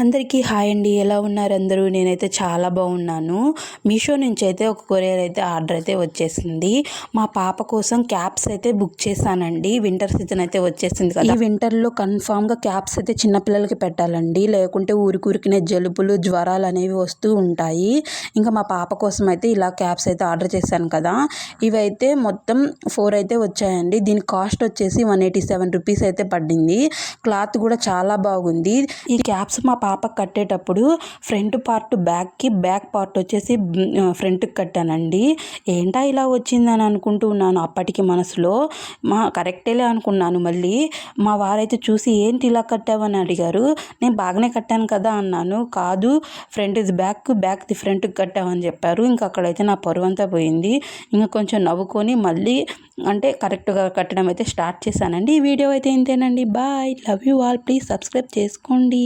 అందరికీ హాయ్ అండి. ఎలా ఉన్నారు అందరూ? నేనైతే చాలా బాగున్నాను. మీషో నుంచి అయితే ఒక కొరియర్ అయితే ఆర్డర్ అయితే వచ్చేసింది. మా పాప కోసం క్యాప్స్ అయితే బుక్ చేశానండి. వింటర్ సీజన్ అయితే వచ్చేసింది కదా, ఈ వింటర్లో కన్ఫామ్గా క్యాప్స్ అయితే చిన్నపిల్లలకి పెట్టాలండి, లేకుంటే ఊరికూరికినే జలుబులు జ్వరాలు అనేవి వస్తూ ఉంటాయి. ఇంకా మా పాప కోసం అయితే ఇలా క్యాప్స్ అయితే ఆర్డర్ చేశాను కదా, ఇవైతే మొత్తం 4 అయితే వచ్చాయండి. దీని కాస్ట్ వచ్చేసి 187 రూపీస్ అయితే పడింది. క్లాత్ కూడా చాలా బాగుంది. ఈ క్యాప్స్ మా పాపకు కట్టేటప్పుడు ఫ్రంట్ పార్ట్ బ్యాక్కి, బ్యాక్ పార్ట్ వచ్చేసి ఫ్రంట్కి కట్టానండి. ఏంటా ఇలా వచ్చిందని అనుకుంటూ ఉన్నాను అప్పటికి మనసులో. కరెక్టేలే అనుకున్నాను. మళ్ళీ మా వారైతే చూసి ఏంటి ఇలా కట్టావని అడిగారు. నేను బాగానే కట్టాను కదా అన్నాను. కాదు, ఫ్రంట్ది బ్యాక్, బ్యాక్ది ఫ్రంట్కి కట్టామని చెప్పారు. ఇంకా అక్కడైతే నా పరువు అంతా పోయింది. ఇంకా కొంచెం నవ్వుకొని మళ్ళీ అంటే కరెక్ట్గా కట్టడం అయితే స్టార్ట్ చేశానండి. ఈ వీడియో అయితే ఇంతేనండి. Bye, love you all. Please subscribe చేసుకోండి.